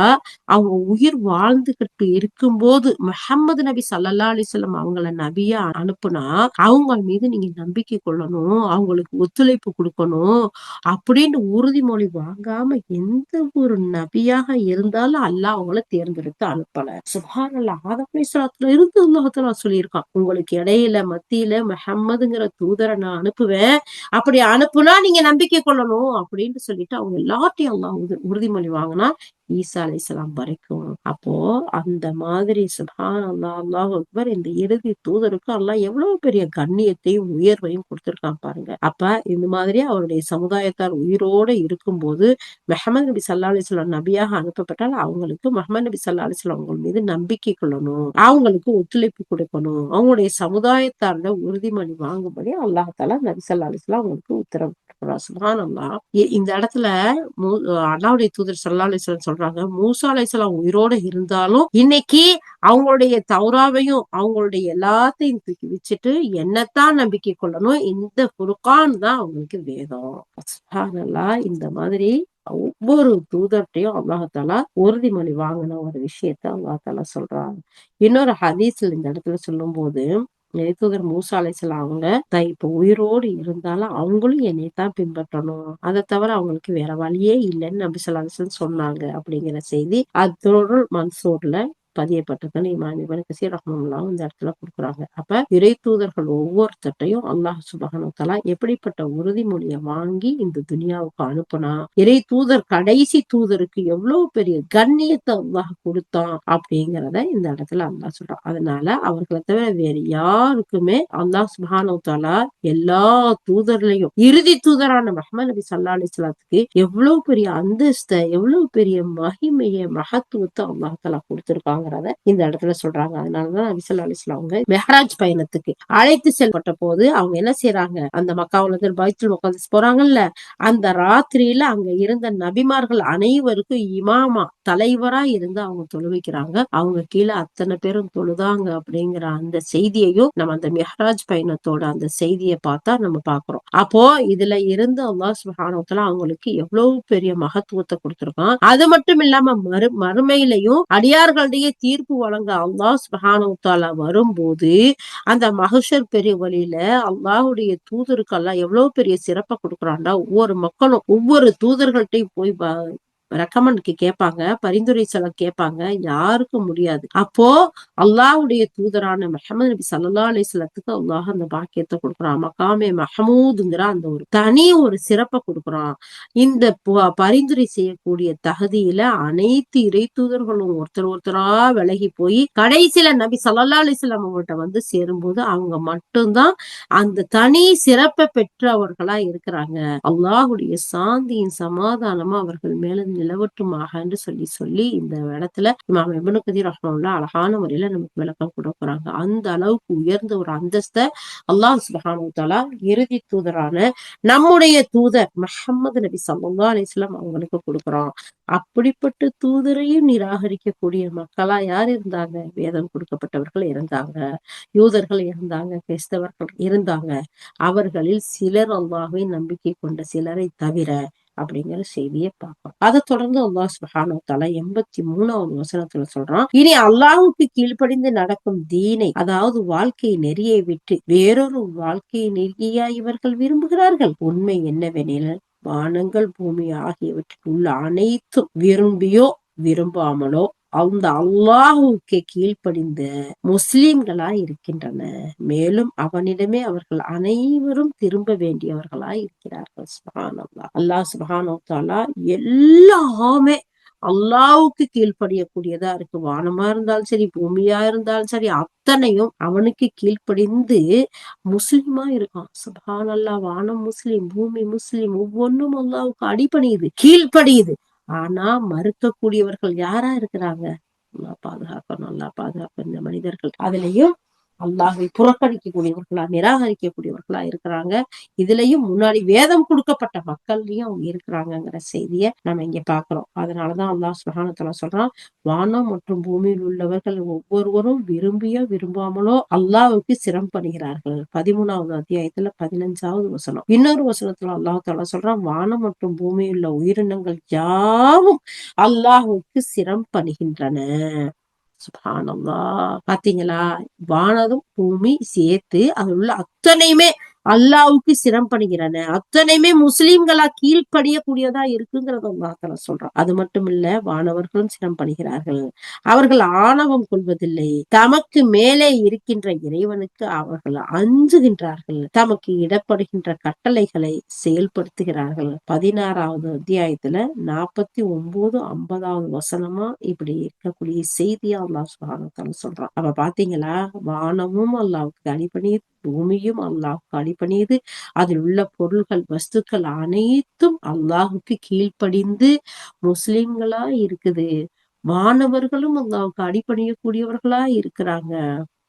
அவங்க உயிர் வாழ்ந்துகிட்டு இருக்கும்போது முஹம்மது நபி ஸல்லல்லாஹு அலைஹி வஸல்லம் அவங்கள நபியா அனுப்புனா அவங்க மீது நீங்க நம்பிக்கை கொள்ளணும், அவங்களுக்கு ஒத்துழைப்பு கொடுக்கணும் அப்படின்னு உறுதிமொழி வாங்காம எந்த ஒரு நபியாக இருந்தாலும் அல்லாஹ் அவங்கள தேர்ந்தெடுத்து அனுப்பல. சுப்ஹானல்லாஹ். ஆதம் அலைஹிஸ்ஸலாத்துல இருந்து அல்லாஹ் தஆலா சொல்லியிருக்கான், உங்களுக்கு இடையில மத்தியில முஹம்மதுங்கிற தூதரை நான் அனுப்புவேன், அப்படி அனுப்புனா நீங்க நம்பிக்கை கொள்ளணும் அப்படின்னு சொல்லிட்டு அவங்க எல்லார்ட்டையும் அல்லாஹ் உறுதிமொழி வாங்கினா ஈசா அலைஹிஸ்ஸலாம் வரைக்கும். அப்போ அந்த மாதிரி சுப்ஹானல்லாஹ், அல்லாஹ் அக்பர், இந்த இறுதி தூதருக்கு அல்லாஹ் எவ்வளவு பெரிய கண்ணியத்தையும் உயர்வையும் கொடுத்திருக்கான் பாருங்க. அப்ப இந்த மாதிரி அவருடைய சமுதாயத்தார் உயிரோட இருக்கும்போது முஹம்மது நபி ஸல்லல்லாஹு அலைஹி வஸல்லம் நபியாக அனுப்பப்பட்டால் அவங்களுக்கு முஹம்மது நபி ஸல்லல்லாஹு அலைஹி வஸல்லம் அவங்க மீது நம்பிக்கை கொள்ளணும், அவங்களுக்கு ஒத்துழைப்பு கொடுக்கணும், அவங்களுடைய சமுதாயத்தார்ல உறுதிமொழி வாங்கும்படி அல்லாஹ் தஆலா நபி ஸல்லல்லாஹு அலைஹி வஸல்லம் அவங்களுக்கு உத்தரவு போடுறான். சுப்ஹானல்லாஹ். இந்த இடத்துல அல்லாஹ்வுடைய தூதர் ஸல்லல்லாஹு அலைஹி வஸல்லம் சொல்றாங்க, மூசா அலைஹிஸ்ஸலாம் உயிரோட இருந்தாலும் இன்னைக்கு அவங்களுடைய தௌராவையும் அவங்களுடைய எல்லாத்தையும் தூக்கி வச்சுட்டு என்னத்தான் நம்பிக்கை கொள்ளணும், இந்த ஃபுர்கான் தான் அவங்களுக்கு வேதம். சுப்ஹானல்லாஹ். இந்த மாதிரி ஒவ்வொரு தூதர்ட்டையும் அல்லாஹ் தஆலா உறுதிமொழி வாங்கின ஒரு விஷயத்த அல்லாஹ் தஆலா சொல்றாங்க. இன்னொரு ஹதீஸ்ல இந்த இடத்துல சொல்லும் போது தூதர் மூசா அலைஹிஸ்ஸலாம் அவங்க இப்ப உயிரோடு இருந்தாலும் அவங்களும் என்னையத்தான் பின்பற்றணும், அதை தவிர அவங்களுக்கு வேற வழியே இல்லைன்னு நபி ஸல்லல்லாஹு அலைஹி வஸல்லம் சொன்னாங்க அப்படிங்கிற செய்தி அத்துருல் மன்சூர்ல பதியப்பட்டிருக்குன்னு இமாம் இப்னு கஸீர் ரஹ்மத்துல்லாஹி இந்த இடத்துல கொடுக்குறாங்க. அப்ப இறை தூதர்கள் ஒவ்வொருத்தட்டையும் அல்லாஹ் சுப்ஹானஹு வ தஆலா எப்படிப்பட்ட உறுதிமொழியை வாங்கி இந்த துனியாவுக்கு அனுப்புனா, இறை தூதர் கடைசி தூதருக்கு எவ்வளவு பெரிய கண்ணியத்தை அல்லாஹ் கொடுத்தான் அப்படிங்கிறத இந்த இடத்துல அல்லாஹ் சொல்றான். அதனால அவர்களை தவிர வேற யாருக்குமே அல்லாஹ் சுப்ஹானஹு வ தஆலா எல்லா தூதர்லயும் இறுதி தூதரான முஹம்மது நபி ஸல்லல்லாஹு அலைஹி வஸல்லத்துக்கு எவ்வளவு பெரிய அந்தஸ்தை, எவ்வளவு பெரிய மகிமையை, மகத்துவத்தை அல்லாஹ் தஆலா கொடுத்திருக்காங்க இந்த இடத்துல சொல்றாங்க. அதனாலதான் நபி ஸல்லல்லாஹு அலைஹி வஸல்லம் அவங்க மெஹ்ராஜ் பயணத்துக்கு அழைத்து செல்லப்பட்ட போது அவங்க என்ன செய்யறாங்க, அந்த மக்காவுல இருந்து பைத்துல் முகத்தஸ் போறாங்கல்ல, அந்த ராத்திரியில அங்க இருந்த நபிமார்கள் அனைவருக்கும் இமாமா தலைவரா இருந்து அவங்க தொழுவிக்கிறாங்க. அவங்க கீழே அத்தனை பேரும் தொழுதாங்க அப்படிங்கிற அந்த செய்தியையும் நம்ம அந்த மெஹ்ராஜ் பயணத்தோட அந்த செய்தியை பார்த்தா நம்ம பாக்குறோம். அப்போ இதுல இருந்து அல்லாஹ் சுப்ஹானஹு வ தஆலா அவங்களுக்கு எவ்வளவு பெரிய மகத்துவத்தை கொடுத்திருக்கான். அது மட்டும் இல்லாம மறுமையிலையும் அடியார்களுடைய தீர்ப்பு வழங்க அல்லாஹ் சுப்ஹானஹு வ தஆலா வரும்போது அந்த மஹ்ஷர் பெரிய வழியில அல்லாஹ்வுடைய தூதருக்கு அல்லாஹ் எவ்வளவு பெரிய சிறப்பை கொடுக்குறான்டா. ஒவ்வொரு மக்களும் ஒவ்வொரு தூதர்கள்ட்டையும் போய் ரெக்கமெண்ட்க்கு கேட்பாங்க, பரிந்துரை செல்ல கேட்பாங்க, யாருக்கும் முடியாது. அப்போ அல்லாஹ்வுடைய தூதரான முஹம்மது நபி ஸல்லல்லாஹு அலைஹி வஸல்லத்துக்கு அல்லாஹ் அந்த பாக்கியத்தை கொடுக்குறான். மகாமே மஹமூதுங்கிற அந்த ஒரு தனி ஒரு சிறப்பை கொடுக்குறான். இந்த பரிந்துரை செய்யக்கூடிய தகுதியில அனைத்து இறை தூதர்களும் ஒருத்தரா விலகி போய் கடைசியில நபி ஸல்லல்லாஹு அலைஹி வஸல்லம் அவங்கள்ட்ட வந்து சேரும்போது அவங்க மட்டும்தான் அந்த தனி சிறப்பை பெற்றவர்களா இருக்கிறாங்க. அல்லாஹ்வுடைய சாந்தியின் சமாதானமா அவர்கள் மேல நிலவட்டுமாக என்று சொல்லி இந்த இடத்துல இமாம் இப்னு கஸீர் ரஹ்மத்துல்லாஹி அழகான முறையில நமக்கு விளக்கம் கொடுக்குறாங்க. அந்த அளவுக்கு உயர்ந்த ஒரு அந்தஸ்தை அல்லாஹ் சுப்ஹானஹு வ தஆலா இறுதி தூதரான நம்முடைய தூதர் முஹம்மது நபி ஸல்லல்லாஹு அலைஹி வஸல்லம் அவங்களுக்கு கொடுக்குறான். அப்படிப்பட்ட தூதரையும் நிராகரிக்கக்கூடிய மக்களா யார் இருந்தாங்க? வேதம் கொடுக்கப்பட்டவர்கள் இருந்தாங்க, யூதர்கள் இருந்தாங்க, கிறிஸ்தவர்கள் இருந்தாங்க. அவர்களில் சிலர் அல்லாஹ்வை நம்பிக்கை கொண்ட சிலரை தவிர அப்படிங்கிற செய்தியை பார்ப்போம். அதை தொடர்ந்து அல்லாஹ் சுப்ஹானஹு வ தஆலா 83வது வசனத்துல சொல்றான், இனி அல்லாஹ்வுக்கு கீழ்ப்படிந்து நடக்கும் தீனை, அதாவது வாழ்க்கை நெறியை விட்டு வேறொரு வாழ்க்கை நெறியா இவர்கள் விரும்புகிறார்கள். உண்மை என்னவெனில் வானங்கள் பூமி ஆகியவற்றில் உள்ள அனைத்தும் விரும்பியோ விரும்பாமலோ அந்த அல்லாஹ்வுக்கு கீழ்ப்படிந்த முஸ்லிம்களா இருக்கின்றன. மேலும் அவனிடமே அவர்கள் அனைவரும் திரும்ப வேண்டியவர்களா இருக்கிறார்கள். சுப்ஹானல்லாஹ். அல்லாஹ் சுப்ஹானஹு வ தஆலா எல்லாமே அல்லாஹ்வுக்கு கீழ்ப்படியக்கூடியதா இருக்கு. வானமா இருந்தாலும் சரி, பூமியா இருந்தாலும் சரி, அத்தனையும் அவனுக்கு கீழ்ப்படிந்து முஸ்லிமா இருக்கான். சுப்ஹானல்லாஹ். வானம் முஸ்லிம், பூமி முஸ்லிம், ஒவ்வொன்றும் அல்லாஹ்வுக்கு அடிபணியுது, கீழ்ப்படியுது. ஆனா மறுக்கக்கூடியவர்கள் யாரா இருக்கிறாங்க? அல்லாஹ் பாதுகாக்கணும், அல்லாஹ் பாதுகாக்கணும் இந்த மனிதர்கள். அதுலயும் அல்லாஹ்வை புறக்கணிக்கக்கூடியவர்களா, நிராகரிக்கக்கூடியவர்களா இருக்கிறாங்க. இதுலயும் முன்னாடி வேதம் கொடுக்கப்பட்ட மக்கள்லயும் அவங்க இருக்கிறாங்கங்கிற செய்திய நம்ம இங்க பாக்குறோம். அதனாலதான் அல்லாஹ் சுப்ஹானஹு வ தஆலா சொல்றான், வானம் மற்றும் பூமியில் உள்ளவர்கள் ஒவ்வொருவரும் விரும்பியோ விரும்பாமலோ அல்லாஹ்வுக்கு சிரம் பண்ணுகிறார்கள். 13வது அத்தியாயத்துல 15வது வசனம். இன்னொரு வசனத்துல அல்லாஹ் தஆலா சொல்றான், வானம் மற்றும் பூமியில் உள்ள உயிரினங்கள் யாவும் அல்லாஹ்வுக்கு சிரம் பண்ணுகின்றன. சுப்ஹானல்லாஹ். பாத்தீங்களா, வானதும் பூமி சேர்த்து அது உள்ள அத்தனையுமே அல்லாஹ்வுக்கு சிரம் பண்ணுகிறன, அத்தனையுமே முஸ்லிம்களா கீழ்ப்படியக்கூடியதா இருக்குங்கிறத அல்லாஹ் தஆலா சொல்றான். அது மட்டும் இல்ல, வானவர்களும் சிரம் பண்ணுகிறார்கள். அவர்கள் ஆணவம் கொள்வதில்லை. தமக்கு மேலே இருக்கின்ற இறைவனுக்கு அவர்கள் அஞ்சுகின்றார்கள். தமக்கு இடப்படுகின்ற கட்டளைகளை செயல்படுத்துகிறார்கள். 16வது அத்தியாயத்துல 49, 50வது வசனமா இப்படி இருக்கக்கூடிய செய்தியா அல்லாஹ் சுப்ஹானஹு வ தஆலா சொல்றான். அப்ப பாத்தீங்களா, வானமும் அல்லாஹ்வுக்கு அடிபணியுது, பூமியும் அல்லாஹ்வுக்கு அடிபணியுது. அதில் உள்ள பொருள்கள், வஸ்துக்கள் அனைத்தும் அல்லாஹ்வுக்கு கீழ்ப்படிந்து முஸ்லிம்களா இருக்குது. வானவர்களும் அல்லாஹ்வுக்கு அடிபணியக்கூடியவர்களா இருக்கிறாங்க.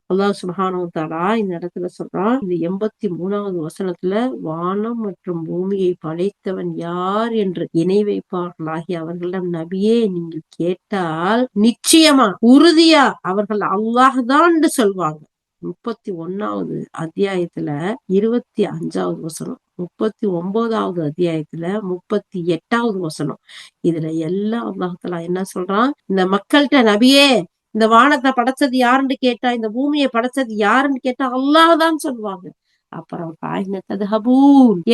அல்லாஹ் சுப்ஹானஹு வ தஆலா இந்த இடத்துல சொல்றான், இந்த 83வது வசனத்துல, வானம் மற்றும் பூமியை படைத்தவன் யார் என்று இணை வைப்பார்களாகி அவர்களிடம் நபியே நீங்கள் கேட்டால் நிச்சயமா உறுதியா அவர்கள் அல்லாஹ் தான் சொல்வாங்க. 31வது அத்தியாயத்துல 25வது வசனம், 39வது அத்தியாயத்துல 38வது வசனம். இதுல எல்லாம் அல்லாஹ் தஆலா என்ன சொல்றான், இந்த மக்கள்கிட்ட நபியே இந்த வானத்தை படைச்சது யாருன்னு கேட்டா, இந்த பூமியை படைச்சது யாருன்னு கேட்டா அல்லாஹ் தான் சொல்லுவாங்க. அப்புறம்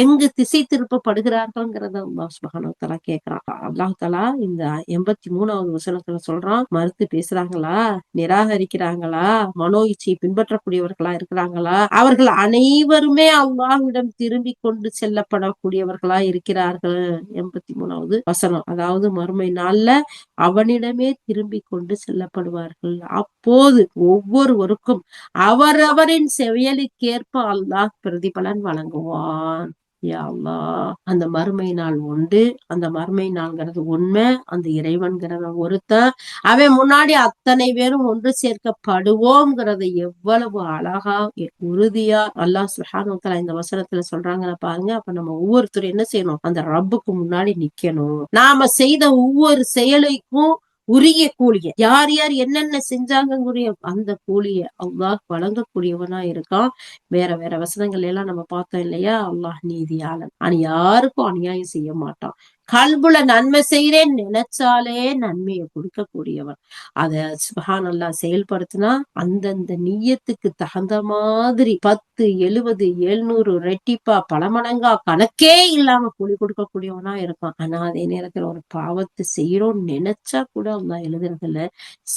எங்கு திசை திருப்பப்படுகிறார்கள்ங்கிறத அல்லாஹ் சுப்ஹானஹு வ தஆலா கேட்கிறான். அல்லாஹ் தஆலா இந்த 83வது வசனத்துல சொல்றான், மறுத்து பேசுறாங்களா, நிராகரிக்கிறாங்களா, மனோ இச்சையை பின்பற்றக்கூடியவர்களா இருக்கிறாங்களா, அவர்கள் அனைவருமே அல்லாஹ்விடம் திரும்பி கொண்டு செல்லப்படக்கூடியவர்களா இருக்கிறார்கள். 83வது வசனம். அதாவது மறுமை நாள்ல அவனிடமே திரும்பி கொண்டு செல்லப்படுவார்கள். அப்போது ஒவ்வொருவருக்கும் அவரவரின் செயலுக்கேற்ப அல்லாஹ் பிரதிபலன் வழங்குவான். யா அல்லாஹ். அந்த மறுமை நாள் உண்டு. அந்த மறுமை நாள்ங்கிறது உண்மை. அந்த இறைவன்கிறவன் ஒருத்தன். அவன் முன்னாடி அத்தனை பேரும் ஒன்று சேர்க்கப்படுவோம்ங்கிறத எவ்வளவு அழகா உறுதியா அல்லாஹ் சுப்ஹானஹு வ தஆலா இந்த வசனத்துல சொல்றாங்க பாருங்க. அப்ப நம்ம ஒவ்வொருத்தரும் என்ன செய்யணும், அந்த ரப்புக்கு முன்னாடி நிக்கணும். நாம செய்த ஒவ்வொரு செயலுக்கும் உரிய கூலிய, யார் யார் என்னென்ன செஞ்சாங்கக்கூடிய அந்த கூலிய அல்லாஹ் வழங்கக்கூடியவனா இருக்கான். வேற வேற வசனங்கள் எல்லாம் நம்ம பார்த்தோம் இல்லையா, அல்லாஹ் நீதியாளன், யாருக்கும் அநியாயம் செய்ய மாட்டான். கல்புல நன்மை செய்யறேன் நினைச்சாலே நன்மையை கொடுக்கக்கூடியவன். அத சுப்ஹானல்லாஹ் செயல்படுத்தினா அந்தந்த நிய்யத்துக்கு தகுந்த மாதிரி 10, 70, 700 ரெட்டிப்பா பல மடங்கா கணக்கே இல்லாம கூலி கொடுக்கக்கூடியவனா இருக்கான். ஆனா அதே நேரத்துல ஒரு பாவத்தை செய்யறோம்னு நினைச்சா கூட அல்லாஹ் எழுதுறதில்ல.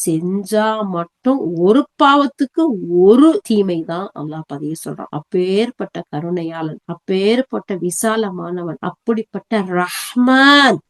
செஞ்சா மட்டும் ஒரு பாவத்துக்கு ஒரு தீமை தான் அல்லாஹ் பதிவு சொல்றான். அப்பேற்பட்ட கருணையாளன், அப்பேற்பட்ட விசாலமானவன், அப்படிப்பட்ட ரஹ்மான்.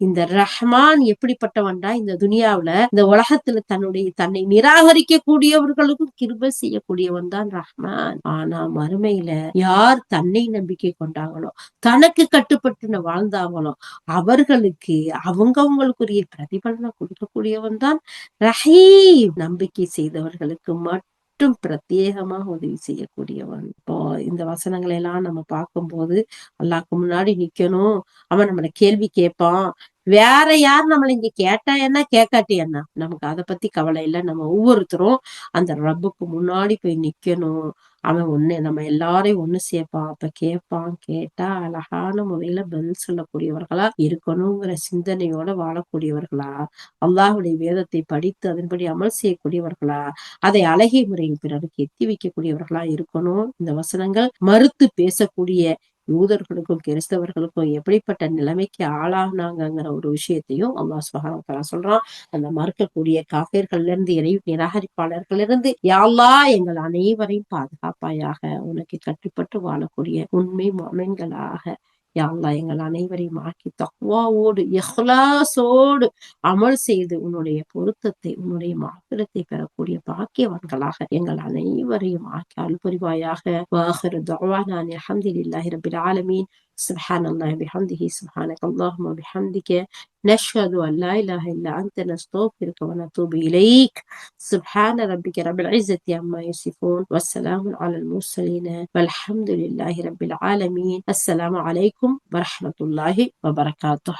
இந்த ரஹ்மான் எப்படிப்பட்டவன்டா, இந்த துனியாவுல இந்த உலகத்துல தன்னை நிராகரிக்க கூடியவர்களுக்கும் கிருபை செய்யக்கூடியவன் தான் ரஹ்மான். ஆனா மறுமையில யார் தன்னை நம்பிக்கை கொண்டாங்களோ, தனக்கு கட்டுப்பட்டு வாழ்ந்தாங்களோ அவர்களுக்கு அவங்களுக்குரிய பிரதிபலனை கொடுக்கக்கூடியவன் தான் ரஹீம். நம்பிக்கை செய்தவர்களுக்கு மட்டும் பிரத்யேகமாக உதவி செய்யக்கூடியவன். இப்போ இந்த வசனங்களை எல்லாம் நம்ம பார்க்கும்போது அல்லாஹ்க்கு முன்னாடி நிக்கணும். அவன் நம்மள கேள்வி கேட்பான். வேற யார் நம்மள இங்க கேட்டா என்ன, கேட்காட்டி என்ன, நமக்கு அதை பத்தி கவலை இல்லை. நம்ம ஒவ்வொருத்தரும் அந்த ரப்புக்கு முன்னாடி போய் நிக்கணும். அவன் நம்ம எல்லாரையும் ஒண்ணு சேர்ப்பான். அப்ப கேட்பான். கேட்டா அழகான முறையில பதில் சொல்லக்கூடியவர்களா இருக்கணுங்கிற சிந்தனையோட வாழக்கூடியவர்களா, அல்லாஹ்வுடைய வேதத்தை படித்து அதன்படி அமல் செய்யக்கூடியவர்களா, அதை அழகிய முறையில் பிறருக்கு எத்தி வைக்கக்கூடியவர்களா இருக்கணும். இந்த வசனங்கள் மறுத்து பேசக்கூடிய யூதர்களுக்கும் கிறிஸ்தவர்களுக்கும் எப்படிப்பட்ட நிலைமைக்கு ஆளானாங்கிற ஒரு விஷயத்தையும் அல்லாஹ் சுப்ஹானஹு வ தஆலா சொல்றான். அந்த மறுக்கக்கூடிய காஃபிர்கள்ல இருந்து, இறை நிராகரிப்பாளர்கள் இருந்து யா அல்லாஹ் எங்கள் அனைவரையும் பாதுகாப்பாயாக. உனக்கு கட்டுப்பட்டு வாழக்கூடிய உண்மை முஃமின்களாக யா அல்லாஹ் எங்கள் அனைவரையும் ஆக்கி தக்வாவோடு இஹ்லாஸோடு அமல் செய்து உன்னுடைய பொருத்தத்தை, உன்னுடைய மஃபிரத்தை பெறக்கூடிய பாக்கியவான்களாக எங்கள் அனைவரையும் ஆக்கி அருள் புரிவாயாக. வாஹிரு தஅவானா அல்ஹம்துலில்லாஹி ரப்பில் ஆலமீன். சுப்ஹானல்லாஹி பிஹம்திஹி சுப்ஹானக அல்லாஹும்ம பிஹம்திக نشهد أن لا إله إلا أنت نستغفرك ونتوب إليك. سبحان ربك رب العزة عما يصفون والسلام على المرسلين والحمد لله رب العالمين. السلام عليكم ورحمة الله وبركاته.